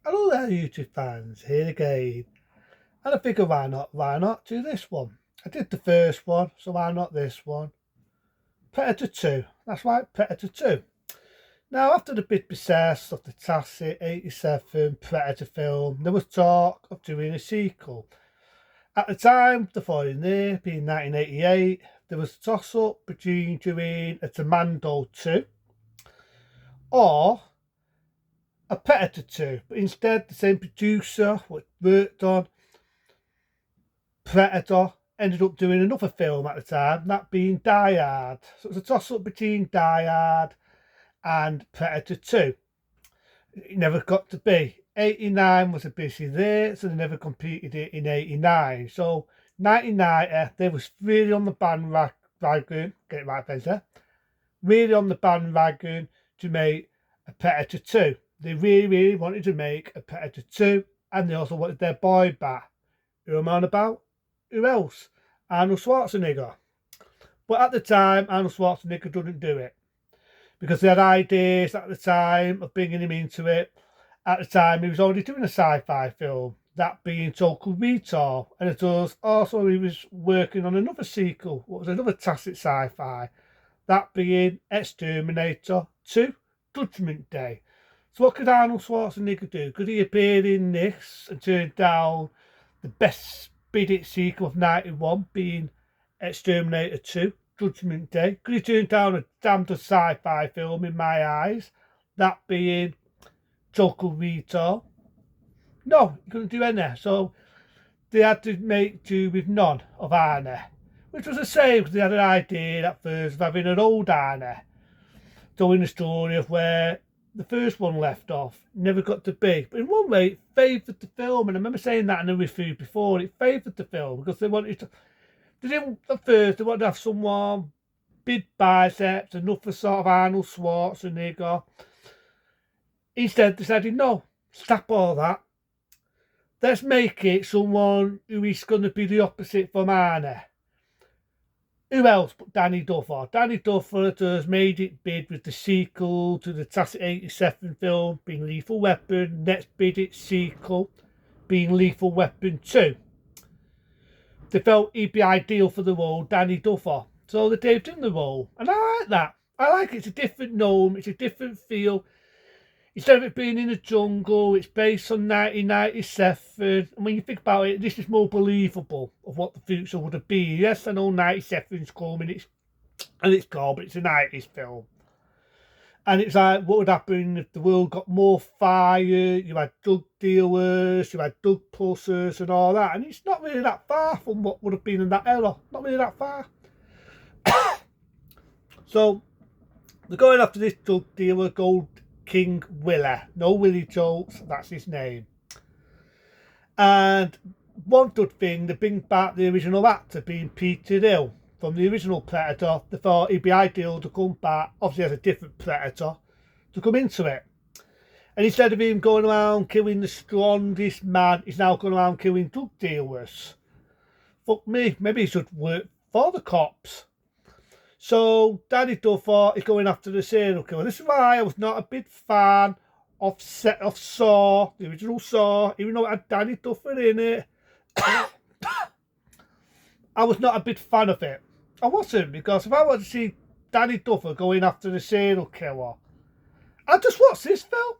Hello there, YouTube fans, here again. And I figure why not do this one? I did the first one, so why not this one? Predator 2, that's right, Predator 2. Now, after the big success of the classic 87 Predator film, there was talk of doing a sequel. At the time, the following year, being 1988, there was a toss-up between doing a Commando 2 or a Predator 2, but instead the same producer worked on Predator ended up doing another film at the time, that being Die Hard. So it was a toss-up between Die Hard and Predator 2. It never got to be. 89 was a busy year, so they never completed it in 89. So 1990, they was really on the bandwagon, get it right, Spencer, really on the bandwagon to make a Predator 2. They really wanted to make a Predator 2, and they also wanted their boy back. Who am I on about? Who else? Arnold Schwarzenegger. But at the time, Arnold Schwarzenegger didn't do it because they had ideas at the time of bringing him into it. At the time, he was already doing a sci-fi film, that being Total Recall, and it was also he was working on another sequel, what was another classic sci-fi, that being Exterminator 2: Judgment Day. So what could Arnold Schwarzenegger do? Could he appear in this and turn down the best bid sequel of 91 being Exterminator 2, Judgment Day? Could he turn down a damn good sci-fi film in my eyes, that being Total Recall? No, he couldn't do any. So they had to make do with none of Arnie, which was the same because they had an idea at first of having an old Arnie telling the story of where the first one left off. Never got to be. But in one way, it favoured the film. And I remember saying that in a review before. It favoured the film because they wanted to. They didn't, at first, they wanted to have someone big biceps, another sort of Arnold Schwarzenegger. Instead, they decided, no, stop all that. Let's make it someone who is going to be the opposite from Arnie. Who else but Danny Duffer? Danny Duffer has made it big with the sequel to the classic 87 film being Lethal Weapon. Next bid its sequel being Lethal Weapon 2. They felt he'd be ideal for the role, Danny Duffer. So they gave him the role. And I like that. I like it. It's a different gnome. It's a different feel. Instead of it being in the jungle, it's based on 1997. And when you think about it, this is more believable of what the future would have been. Yes, I know 97's coming, it's gone, but it's a 90s film. And it's like, what would happen if the world got more fire? You had drug dealers, you had drug pushers and all that. And it's not really that far from what would have been in that era. Not really that far. So, they're going after this drug dealer, Gold King Willie. No Willie jokes, that's his name. And one good thing, they bring back the original actor being Peter Hill from the original Predator. They thought he'd be ideal to come back, obviously as a different Predator, to come into it. And instead of him going around killing the strongest man, he's now going around killing drug dealers. Fuck me, maybe he should work for the cops. So Danny Duffer is going after the serial killer. This is why I was not a big fan of Saw, the original Saw, even though it had Danny Duffer in it. I was not a big fan of it. I wasn't, because if I wanted to see Danny Duffer going after the serial killer, I'd just watch this film.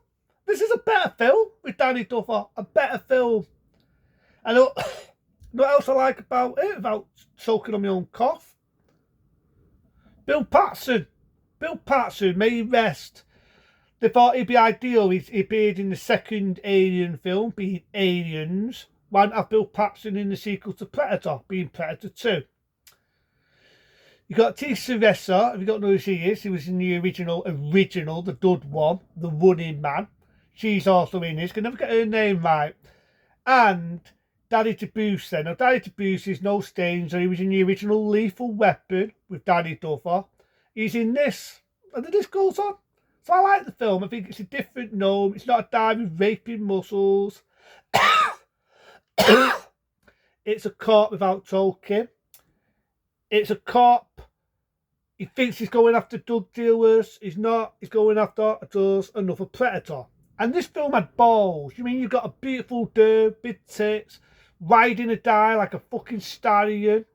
This is a better film with Danny Duffer, a better film. And what else I like about it, without choking on my own cough? Bill Paxton, may he rest. They thought he'd be ideal. He appeared in the second Alien film, being Aliens. Why not have Bill Paxton in the sequel to Predator, being Predator 2? You got T. Sylvester, if you don't know who she is, he was in the original, the dud one, the Running Man. She's also in this, can never get her name right. And Danny Tabusi. Now, Danny Tabusi is no stranger. He was in the original Lethal Weapon with Danny Duffer. He's in this, and the list goes on. So I like the film. I think it's a different gnome. It's not a guy with raping muscles. It's a cop without talking. It's a cop. He thinks he's going after drug dealers. He's not. He's going after just another predator. And this film had balls. You mean you've got a beautiful dude, big tits, riding a die like a fucking stallion,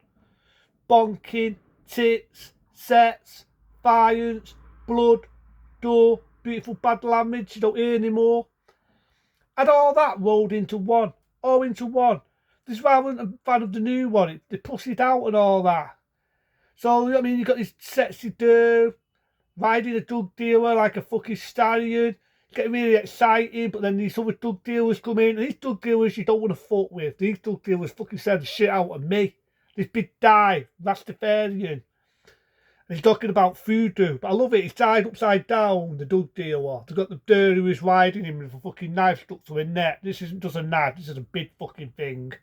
bonking, tits, sets, violence, blood, door, beautiful bad language, you don't hear anymore. And all that rolled into one. All into one. This is why I wasn't a fan of the new one. They pussied out and all that. So, I mean, you've got this sexy dude riding a drug dealer like a fucking stallion. Getting really exciting, but then these other drug dealers come in, and these drug dealers you don't want to fuck with. These drug dealers fucking send the shit out of me. This big dive, Rastafarian. And he's talking about voodoo, but I love it. He's tied upside down, the drug dealer. They've got the dude who is riding him with a fucking knife stuck to a neck. This isn't just a knife, this is a big fucking thing.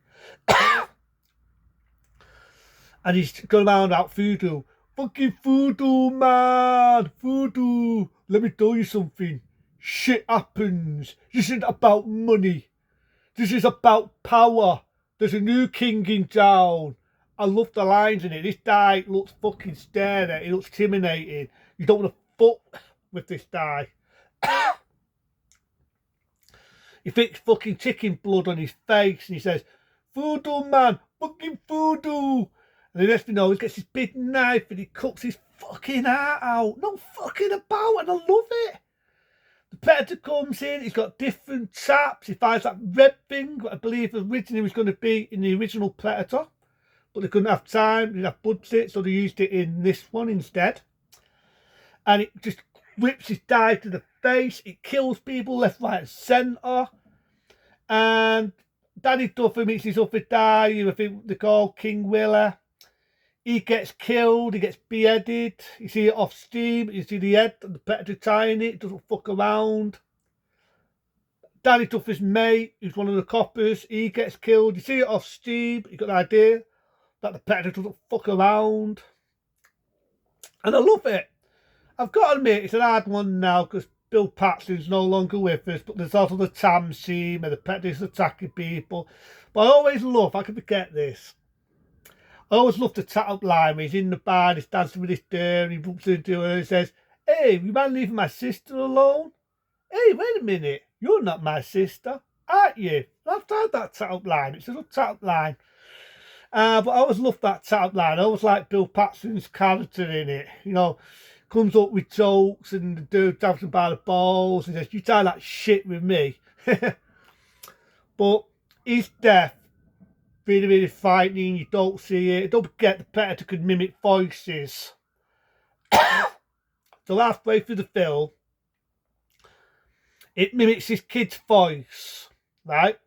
And he's going around about voodoo. Fucking voodoo, man! Voodoo! Let me tell you something. Shit happens. This isn't about money. This is about power. There's a new king in town. I love the lines in it. This guy looks fucking scary. He looks intimidating. You don't want to fuck with this guy. He fixed fucking chicken blood on his face and he says, voodoo man, fucking voodoo. And the next thing you know, he gets his big knife and he cuts his fucking heart out. No fucking about, and I love it. The Predator comes in, he's got different traps. He finds that red thing, what I believe originally was going to be in the original Predator. But they couldn't have time, they didn't have budget, so they used it in this one instead. And it just whips his die to the face. It kills people left, right, and centre. And Danny Duffer meets his other die, who I think they call King Willer. He gets killed, he gets beheaded. You see it off steam, you see the head and the Predator tying it, doesn't fuck around. Danny Duffer's mate, who's one of the coppers, he gets killed. You see it off steam, you got the idea that the Predator doesn't fuck around. And I love it. I've got to admit, it's an hard one now because Bill Paxton's no longer with us, but there's also the Tam scene where the Predator's attacking people. But I always love, I can forget this. I always love the tat-up line where he's in the bar, he's dancing with this girl, and he bumps into her and says, hey, you mind leaving my sister alone? Hey, wait a minute, you're not my sister, aren't you? I've tried that tat-up line, it's a good tat-up line. But I always love that tat-up line. I always like Bill Paxton's character in it. You know, comes up with jokes and the dude grabs him by the balls and says, you try that shit with me. But his death, really, really frightening. You don't see it. Don't forget the Predator could mimic voices. So halfway through the film, it mimics his kid's voice, right?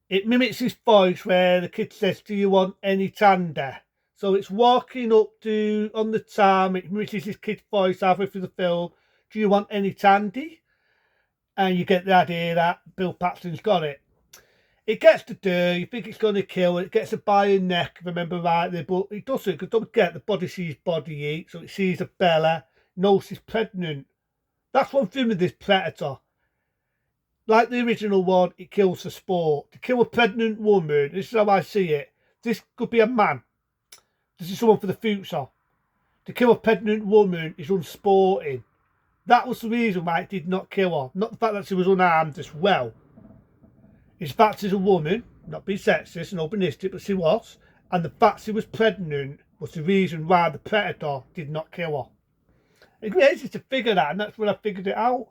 It mimics his voice where the kid says, do you want any tandy? So it's walking up to, on the tram, it mimics his kid's voice halfway through the film. Do you want any tandy? And you get the idea that Bill Paxton's got it. It gets to do, you think it's going to kill it, gets it by her neck, if I remember rightly, but it doesn't, because don't forget, the body sees body eat, so it sees a Bella, knows she's pregnant. That's one thing with this Predator. Like the original one, it kills for sport. To kill a pregnant woman, this is how I see it. This could be a man. This is someone for the future. To kill a pregnant woman is unsporting. That was the reason why it did not kill her. Not the fact that she was unarmed as well. It's the fact she's a woman, not being sexist and openistic, but she was. And the fact she was pregnant was the reason why the Predator did not kill her. It's easy to figure that, and that's when I figured it out.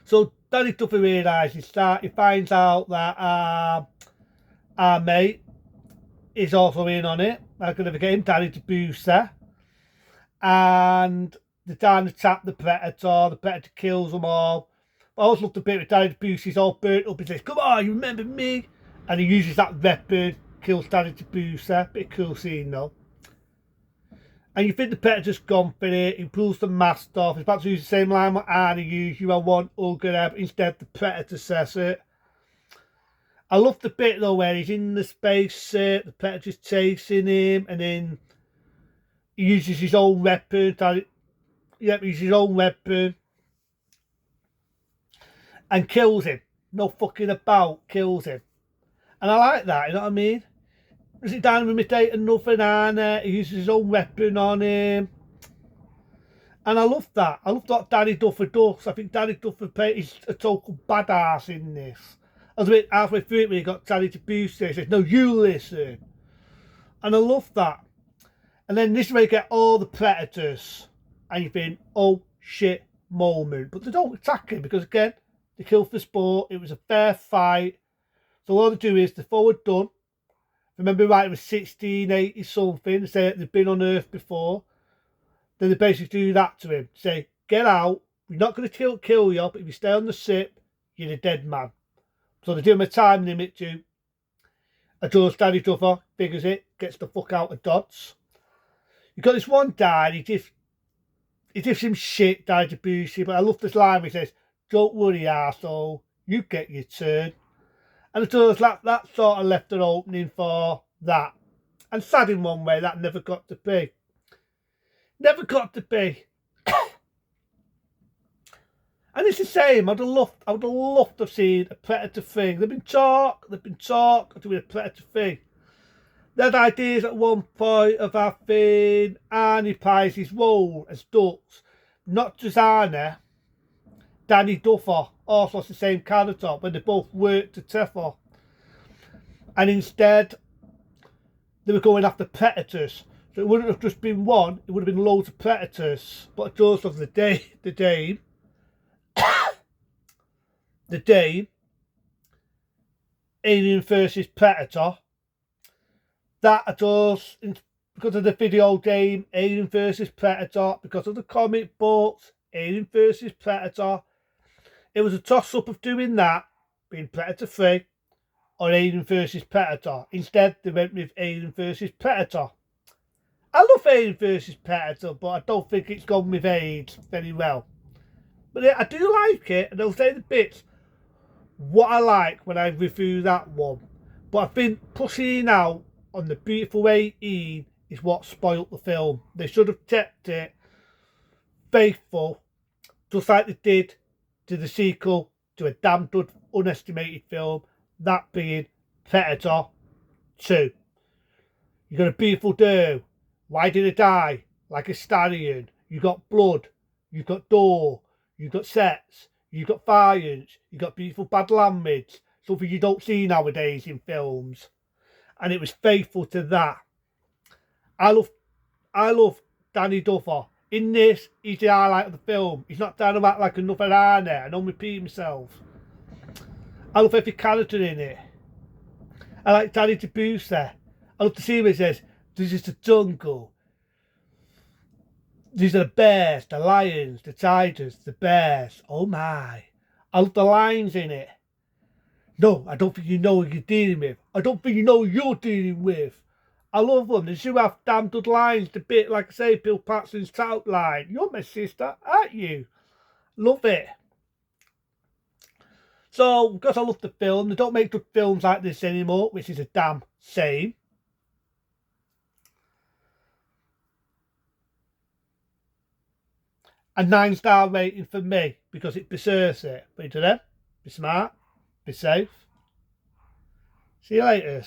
So Danny Duffer realises that, he finds out that our mate is also in on it. I'm going to get him, Danny DeBooster. And they're trying to tap the Predator kills them all. I always love the bit with Danny DeBooster, he's all burnt up, he says, come on, you remember me? And he uses that weapon, kills Danny DeBooster. Bit of cool scene though. And you think the Predator's gone for it, he pulls the mask off, he's about to use the same line what Arnie used, you want Ugger, but instead the Predator says it. I love the bit though where he's in the spaceship, the Predator's chasing him, and then he uses his own weapon, he uses his own weapon, and kills him. No fucking about, kills him. And I like that, you know what I mean? Does it down and imitate nothing, Arnie? He uses his own weapon on him. And I love that. I love what Danny Duffer does. I think Danny Duffer is a total badass in this. I was a bit halfway through it when he got Danny to boost it. He says, no, you listen. And I love that. And then this way you get all the predators. And you think, oh shit moment. But they don't attack him because, again, they kill for sport. It was a fair fight. So all they do is the forward done. Remember right, it was 1680 something. They say they've been on Earth before. Then they basically do that to him. Say, get out. We're not going to kill you, but if you stay on the ship, you're a dead man. So they do him a time limit to adores Danny Duffer, figures it, gets the fuck out of Dodds. You've got this one guy, he gives him shit, Danny to boost you, but I love this line where he says, don't worry, arsehole, you get your turn. And adores that sort of left an opening for that. And sad in one way, that never got to be. Never got to be. And it's the same. I would have loved to have seen a Predator thing. They've been talk of doing a Predator thing. They had ideas at one point of having Arnie Pice's role as Dux, not just Arnie, Danny Duffer, also the same character, but they both worked together. And instead, they were going after Predators. So it wouldn't have just been one, it would have been loads of Predators. But it goes of the Dame, Alien versus Predator. That does, because of the video game, Alien versus Predator, because of the comic books, Alien versus Predator. It was a toss-up of doing that, being Predator 3, or Alien versus Predator. Instead, they went with Alien versus Predator. I love Alien versus Predator, but I don't think it's gone with AIDS very well. But I do like it, and I'll say the bits what I like when I review that one. But I think pushing out on the beautiful 18 is what spoilt the film. They should have kept it faithful, just like they did to the sequel to a damn good unestimated film, that being Predator 2. You got a beautiful doe. Why did it die? Like a stallion. You got blood. You got door. You got sets. You got violence. You got beautiful bad language. Something you don't see nowadays in films. And it was faithful to that. I love Danny Duffer. In this, he's the highlight of the film. He's not down about like another Arnie. I don't repeat himself. I love every character in it. I like Danny to boost there. I love to see where he says, this is the jungle. These are the bears, the lions, the tigers, the bears. Oh my. I love the lines in it. No, I don't think you know what you're dealing with. I don't think you know what you're dealing with. I love them. They do have damn good lines. The bit, like I say, Bill Paxton's tout line. You're my sister, aren't you? Love it. So, because I love the film, they don't make good films like this anymore, which is a damn shame. A 9-star rating for me because it deserves it. But until then, be smart, be safe. See you later.